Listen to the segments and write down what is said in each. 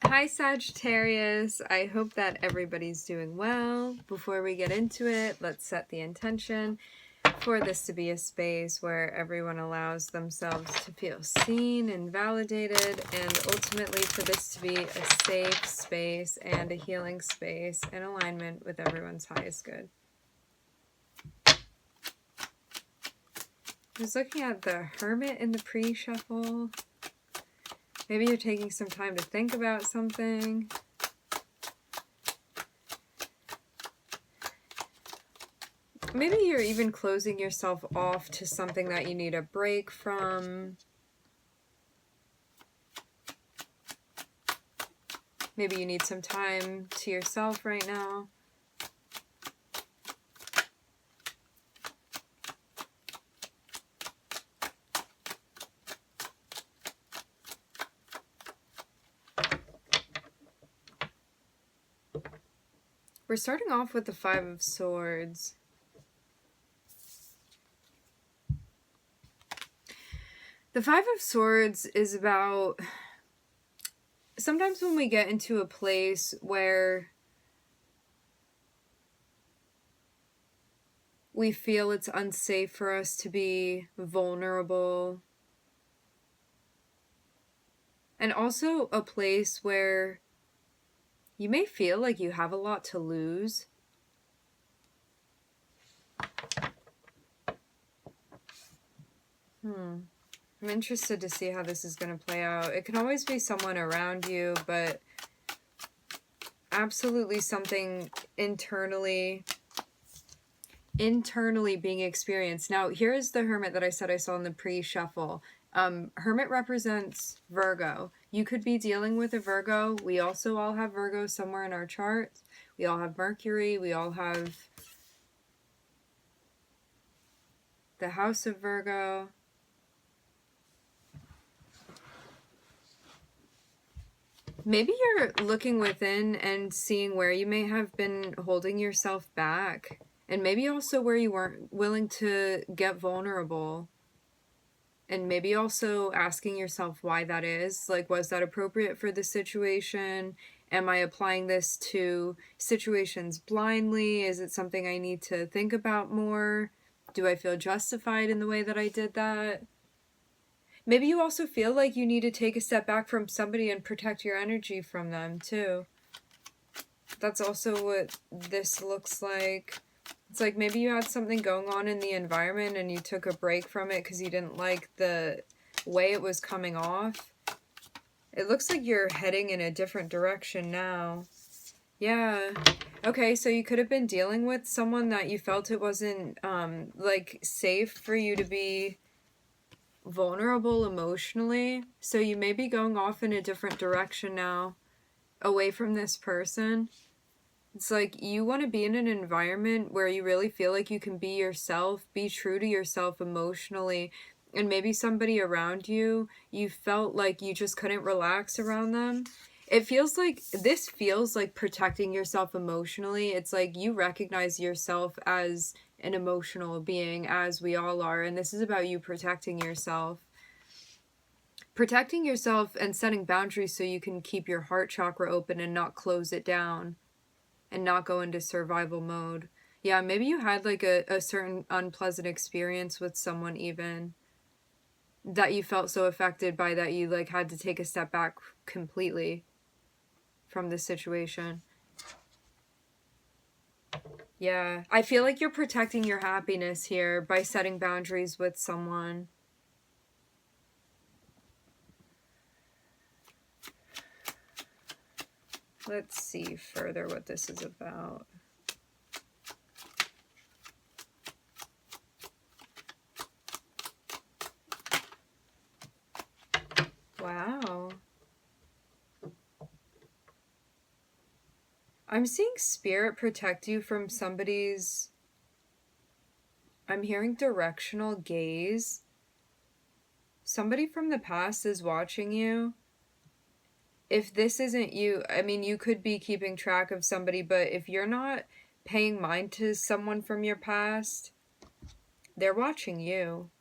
Hi Sagittarius, I hope that everybody's doing well. Before we get into it, let's set the intention for this to be a space where everyone allows themselves to feel seen and validated, and ultimately for this to be a safe space and a healing space in alignment with everyone's highest good. I was looking at the Hermit in the pre-shuffle. Maybe you're taking some time to think about something. Maybe you're even closing yourself off to something that you need a break from. Maybe you need some time to yourself right now. We're starting off with the Five of Swords. The Five of Swords is about sometimes when we get into a place where we feel it's unsafe for us to be vulnerable, and also a place where you may feel like you have a lot to lose. I'm interested to see how this is going to play out. It can always be someone around you, but absolutely something internally being experienced. Now, here's the Hermit that I said I saw in the pre-shuffle. Hermit represents Virgo. You could be dealing with a Virgo. We also all have Virgo somewhere in our charts. We all have Mercury. We all have the House of Virgo. Maybe you're looking within and seeing where you may have been holding yourself back, and maybe also where you weren't willing to get vulnerable, and maybe also asking yourself why that is. Like, was that appropriate for the situation? Am I applying this to situations blindly? Is it something I need to think about more? Do I feel justified in the way that I did that? Maybe you also feel like you need to take a step back from somebody and protect your energy from them, too. That's also what this looks like. It's like maybe you had something going on in the environment and you took a break from it because you didn't like the way it was coming off. It looks like you're heading in a different direction now. Yeah. Okay, so you could have been dealing with someone that you felt it wasn't, like, safe for you to be vulnerable emotionally, so you may be going off in a different direction now, away from this person. It's like you want to be in an environment where you really feel like you can be yourself, be true to yourself emotionally, and maybe somebody around you, you felt like you just couldn't relax around them. This feels like protecting yourself emotionally. It's like you recognize yourself as an emotional being, as we all are, and this is about you protecting yourself. Protecting yourself and setting boundaries so you can keep your heart chakra open and not close it down and not go into survival mode. Yeah, maybe you had like a certain unpleasant experience with someone even that you felt so affected by that you like had to take a step back completely from the situation. Yeah, I feel like you're protecting your happiness here by setting boundaries with someone. Let's see further what this is about. Wow. I'm seeing spirit protect you from somebody's... I'm hearing directional gaze. Somebody from the past is watching you. If this isn't you, I mean, you could be keeping track of somebody, but if you're not paying mind to someone from your past, they're watching you.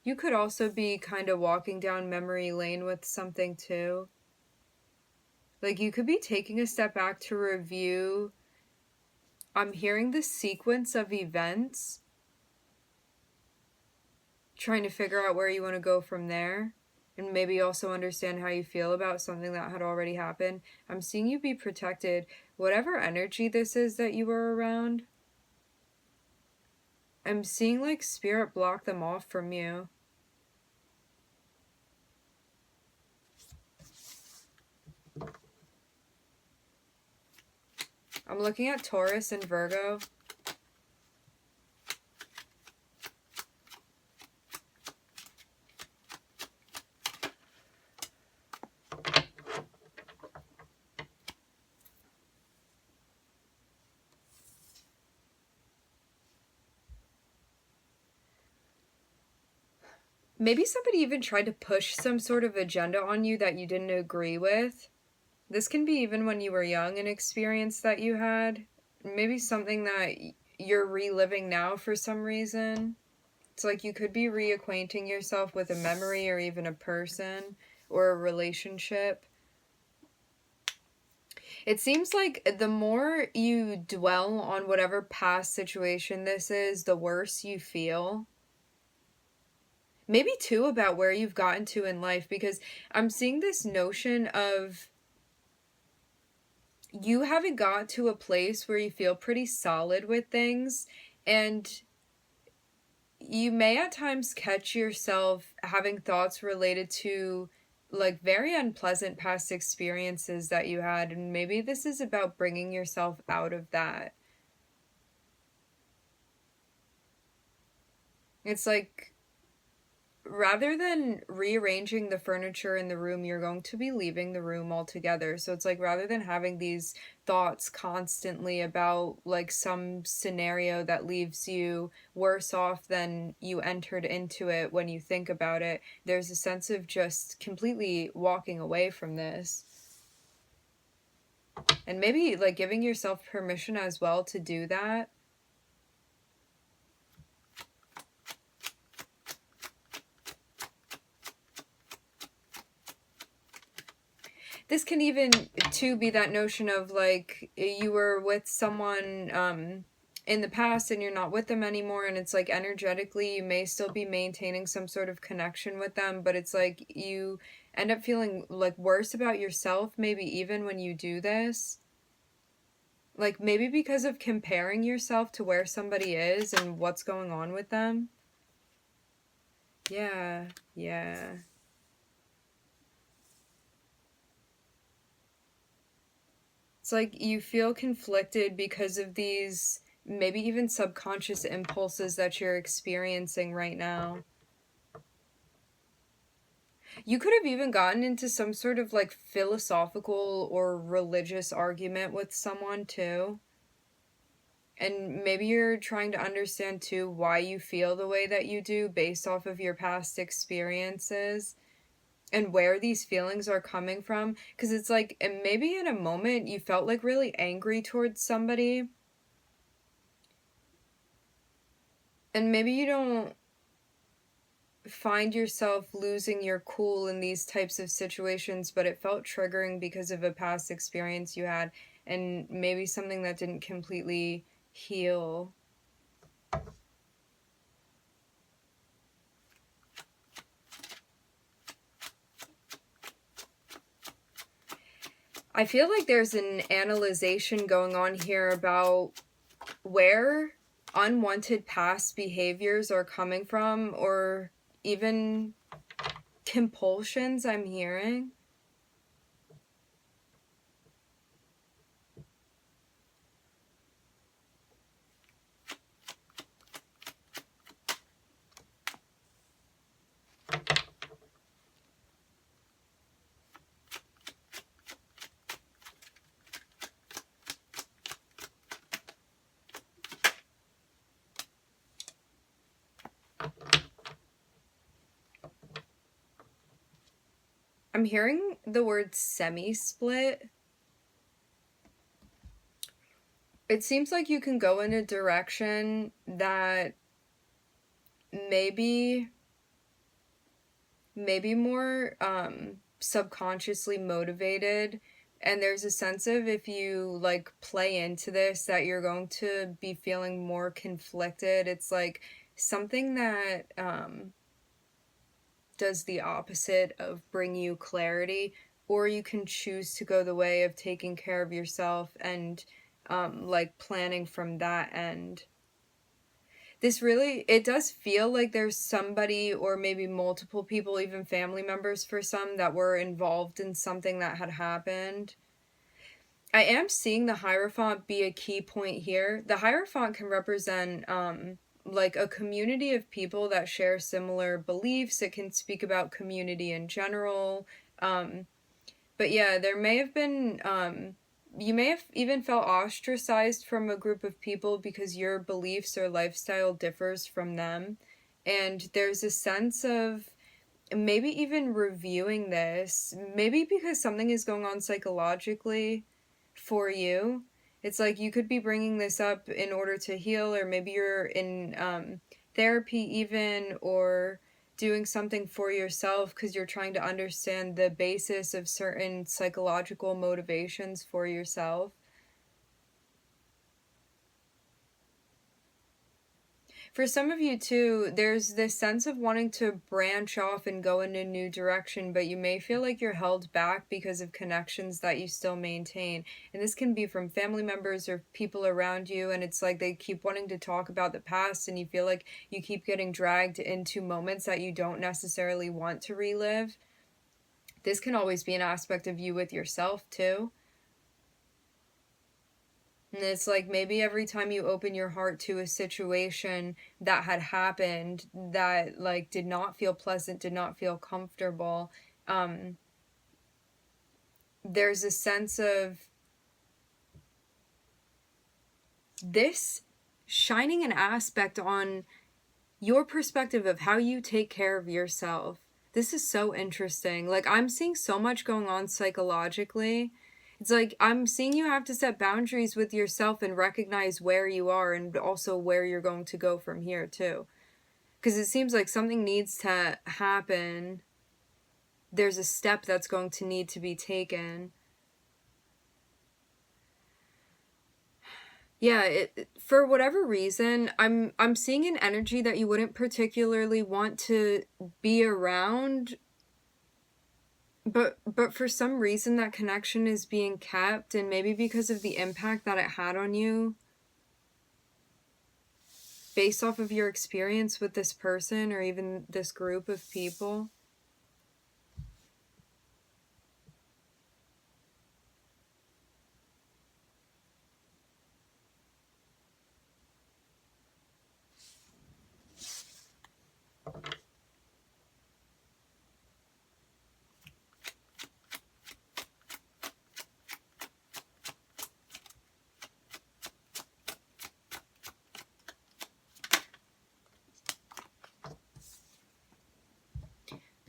You could also be kind of walking down memory lane with something too. Like, you could be taking a step back to review. I'm hearing the sequence of events, trying to figure out where you want to go from there, and maybe also understand how you feel about something that had already happened. I'm seeing you be protected. Whatever energy this is that you were around, I'm seeing like spirit block them off from you. I'm looking at Taurus and Virgo. Maybe somebody even tried to push some sort of agenda on you that you didn't agree with. This can be even when you were young, an experience that you had. Maybe something that you're reliving now for some reason. It's like you could be reacquainting yourself with a memory or even a person or a relationship. It seems like the more you dwell on whatever past situation this is, the worse you feel. Maybe too about where you've gotten to in life, because I'm seeing this notion of you haven't got to a place where you feel pretty solid with things, and you may at times catch yourself having thoughts related to like very unpleasant past experiences that you had, and maybe this is about bringing yourself out of that. It's like, rather than rearranging the furniture in the room, you're going to be leaving the room altogether. So it's like, rather than having these thoughts constantly about like some scenario that leaves you worse off than you entered into it when you think about it, there's a sense of just completely walking away from this. And maybe like giving yourself permission as well to do that. This can even too be that notion of like you were with someone in the past and you're not with them anymore, and it's like energetically you may still be maintaining some sort of connection with them, but it's like you end up feeling like worse about yourself, maybe even when you do this. Like maybe because of comparing yourself to where somebody is and what's going on with them. Yeah. It's like you feel conflicted because of these maybe even subconscious impulses that you're experiencing right now. You could have even gotten into some sort of like philosophical or religious argument with someone too. And maybe you're trying to understand too why you feel the way that you do based off of your past experiences and where these feelings are coming from. Because it's like, and maybe in a moment you felt like really angry towards somebody. And maybe you don't find yourself losing your cool in these types of situations, but it felt triggering because of a past experience you had, and maybe something that didn't completely heal. I feel like there's an analyzation going on here about where unwanted past behaviors are coming from, or even compulsions I'm hearing. I'm hearing the word semi-split. It seems like you can go in a direction that maybe more subconsciously motivated, And there's a sense of, if you like play into this, that you're going to be feeling more conflicted. It's like something that does the opposite of bring you clarity, or you can choose to go the way of taking care of yourself and like planning from that end. This really, it does feel like there's somebody, or maybe multiple people, even family members for some, that were involved in something that had happened. I am seeing the Hierophant be a key point here. The Hierophant can represent like a community of people that share similar beliefs. It can speak about community in general. But yeah, there may have been you may have even felt ostracized from a group of people because your beliefs or lifestyle differs from them. And there's a sense of maybe even reviewing this, maybe because something is going on psychologically for you. It's like you could be bringing this up in order to heal, or maybe you're in therapy even, or doing something for yourself because you're trying to understand the basis of certain psychological motivations for yourself. For some of you too, there's this sense of wanting to branch off and go in a new direction, but you may feel like you're held back because of connections that you still maintain. And this can be from family members or people around you, and it's like they keep wanting to talk about the past, and you feel like you keep getting dragged into moments that you don't necessarily want to relive. This can always be an aspect of you with yourself too. And it's like maybe every time you open your heart to a situation that had happened that like did not feel pleasant, did not feel comfortable, there's a sense of this shining an aspect on your perspective of how you take care of yourself. This is so interesting. Like, I'm seeing so much going on psychologically. It's like I'm seeing you have to set boundaries with yourself and recognize where you are, and also where you're going to go from here too. Because it seems like something needs to happen. There's a step that's going to need to be taken. Yeah, for whatever reason, I'm seeing an energy that you wouldn't particularly want to be around, but for some reason that connection is being kept, and maybe because of the impact that it had on you based off of your experience with this person or even this group of people.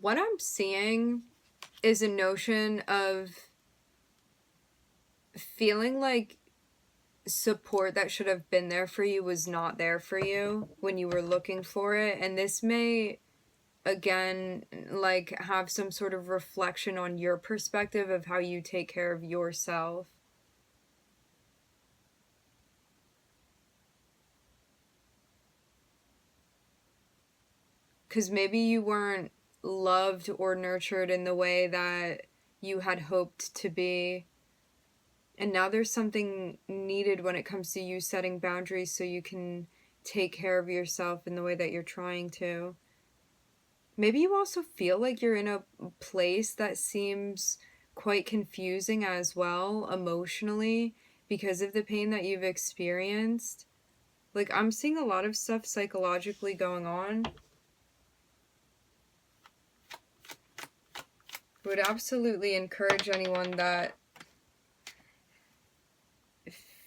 What I'm seeing is a notion of feeling like support that should have been there for you was not there for you when you were looking for it. And this may, again, like have some sort of reflection on your perspective of how you take care of yourself. Because maybe you weren't loved or nurtured in the way that you had hoped to be. And now there's something needed when it comes to you setting boundaries so you can take care of yourself in the way that you're trying to. Maybe you also feel like you're in a place that seems quite confusing as well, emotionally, because of the pain that you've experienced. Like, I'm seeing a lot of stuff psychologically going on. I would absolutely encourage anyone that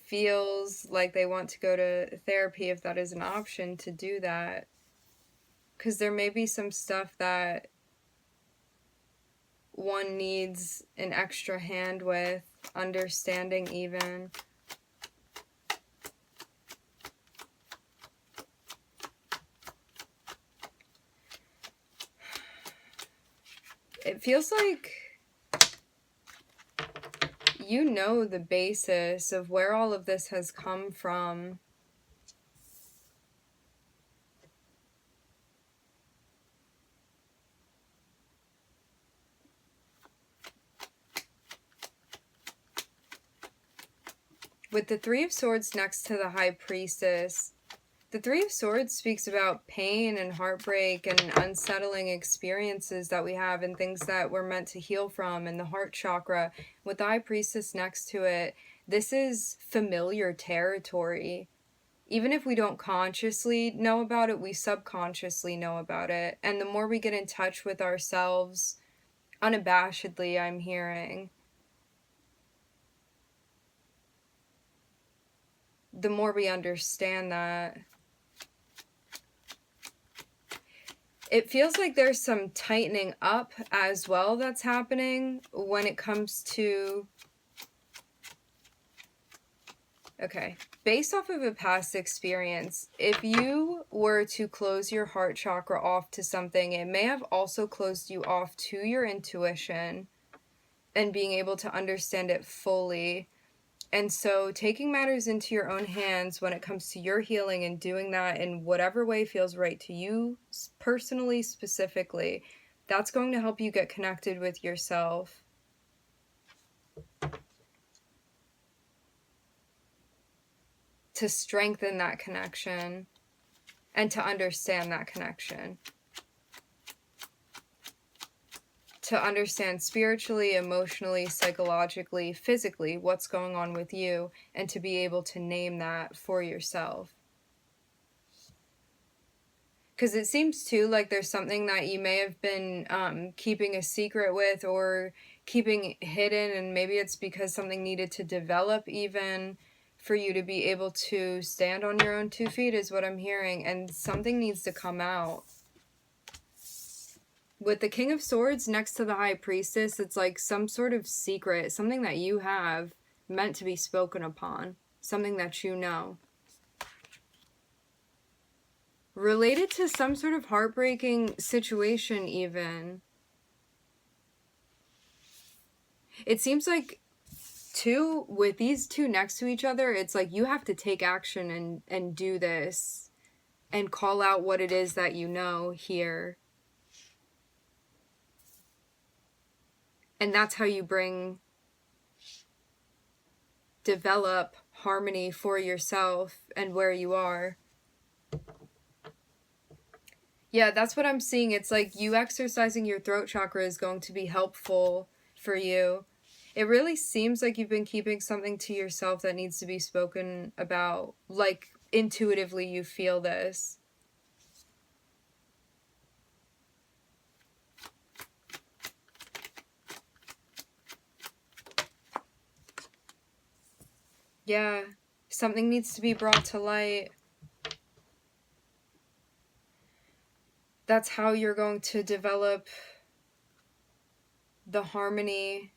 feels like they want to go to therapy, if that is an option, to do that. Because there may be some stuff that one needs an extra hand with, understanding even. It feels like you know the basis of where all of this has come from. With the Three of Swords next to the High Priestess, the Three of Swords speaks about pain and heartbreak and unsettling experiences that we have and things that we're meant to heal from, and the heart chakra. With the High Priestess next to it, this is familiar territory. Even if we don't consciously know about it, we subconsciously know about it. And the more we get in touch with ourselves, unabashedly, I'm hearing, the more we understand that. It feels like there's some tightening up as well that's happening when it comes to... Okay, based off of a past experience, if you were to close your heart chakra off to something, it may have also closed you off to your intuition and being able to understand it fully. And so taking matters into your own hands when it comes to your healing and doing that in whatever way feels right to you personally, specifically, that's going to help you get connected with yourself. To strengthen that connection and to understand that connection. To understand spiritually, emotionally, psychologically, physically what's going on with you, and to be able to name that for yourself. Because it seems too like there's something that you may have been keeping a secret with or keeping hidden, and maybe it's because something needed to develop even for you to be able to stand on your own 2 feet is what I'm hearing, and something needs to come out. With the King of Swords next to the High Priestess, it's like some sort of secret, something that you have meant to be spoken upon, something that you know. Related to some sort of heartbreaking situation even. It seems like with these two next to each other, it's like you have to take action and do this and call out what it is that you know here. And that's how you develop harmony for yourself and where you are. Yeah, that's what I'm seeing. It's like you exercising your throat chakra is going to be helpful for you. It really seems like you've been keeping something to yourself that needs to be spoken about. Like, intuitively you feel this. Yeah, something needs to be brought to light. That's how you're going to develop the harmony.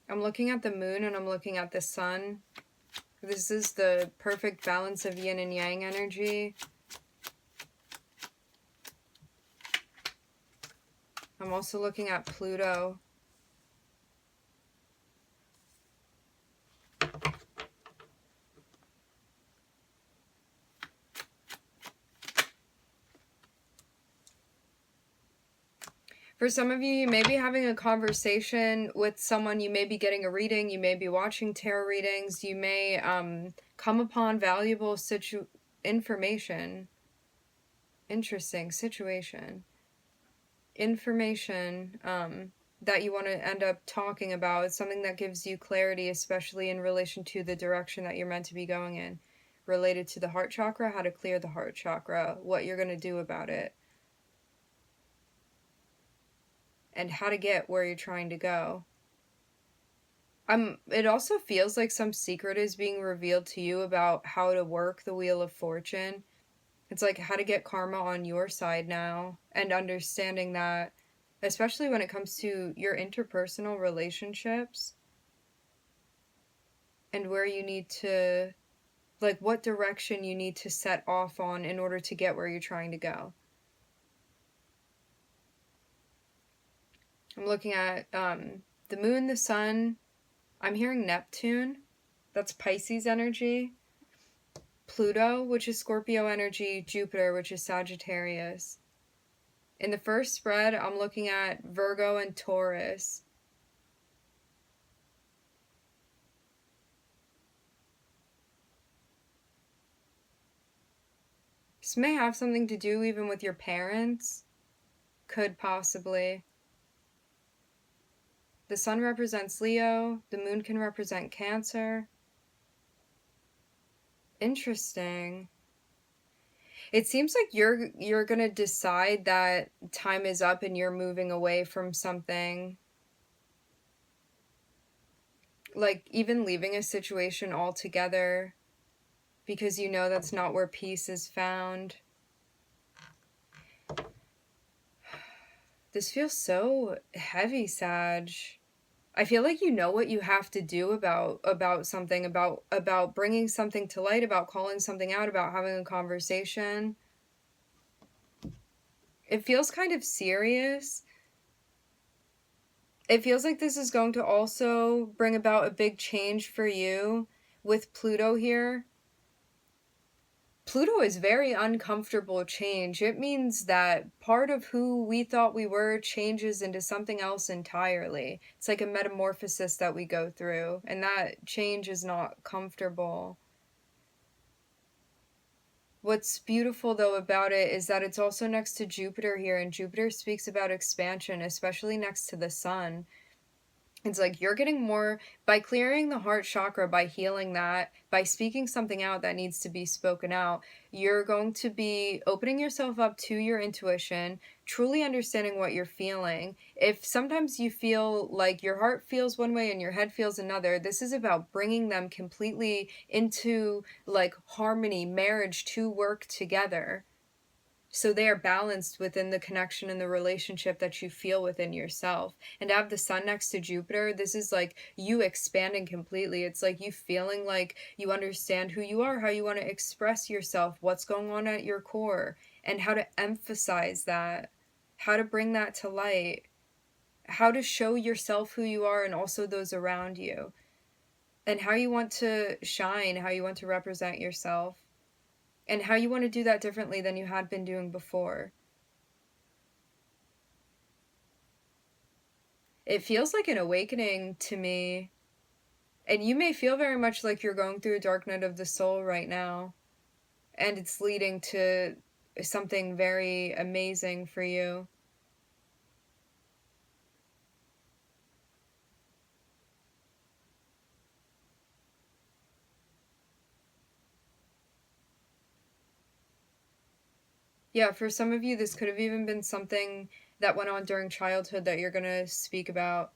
I'm looking at the moon and I'm looking at the sun. This is the perfect balance of yin and yang energy. I'm also looking at Pluto. For some of you, you may be having a conversation with someone, you may be getting a reading, you may be watching tarot readings, you may come upon valuable information. Interesting situation. Information that you want to end up talking about. It's something that gives you clarity, especially in relation to the direction that you're meant to be going in. Related to the heart chakra, how to clear the heart chakra, what you're going to do about it. And how to get where you're trying to go. It also feels like some secret is being revealed to you about how to work the Wheel of Fortune. It's like how to get karma on your side now, and understanding that, especially when it comes to your interpersonal relationships. and where you need to, like, what direction you need to set off on in order to get where you're trying to go. I'm looking at the moon, the sun. I'm hearing Neptune. That's Pisces energy. Pluto, which is Scorpio energy. Jupiter, which is Sagittarius. In the first spread, I'm looking at Virgo and Taurus. This may have something to do even with your parents. Could possibly. The sun represents Leo. The moon can represent Cancer. Interesting. It seems like you're going to decide that time is up and you're moving away from something. Like even leaving a situation altogether because you know that's not where peace is found. This feels so heavy, Sag. I feel like you know what you have to do about something, about bringing something to light, about calling something out, about having a conversation. It feels kind of serious. It feels like this is going to also bring about a big change for you with Pluto here. Pluto is very uncomfortable change. It means that part of who we thought we were changes into something else entirely. It's like a metamorphosis that we go through, and that change is not comfortable. What's beautiful, though, about it is that it's also next to Jupiter here, and Jupiter speaks about expansion, especially next to the sun. It's like you're getting more by clearing the heart chakra, by healing that, by speaking something out that needs to be spoken out. You're going to be opening yourself up to your intuition, truly understanding what you're feeling. If sometimes you feel like your heart feels one way and your head feels another, this is about bringing them completely into like harmony, marriage, to work together. So they are balanced within the connection and the relationship that you feel within yourself. And to have the sun next to Jupiter, this is like you expanding completely. It's like you feeling like you understand who you are, how you want to express yourself, what's going on at your core, and how to emphasize that, how to bring that to light, how to show yourself who you are and also those around you, and how you want to shine, how you want to represent yourself. And how you want to do that differently than you had been doing before. It feels like an awakening to me. And you may feel very much like you're going through a dark night of the soul right now. And it's leading to something very amazing for you. Yeah, for some of you, this could have even been something that went on during childhood that you're going to speak about.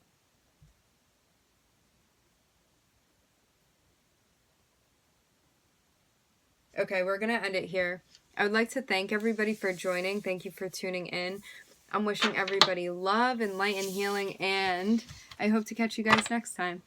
Okay, we're going to end it here. I would like to thank everybody for joining. Thank you for tuning in. I'm wishing everybody love and light and healing, and I hope to catch you guys next time.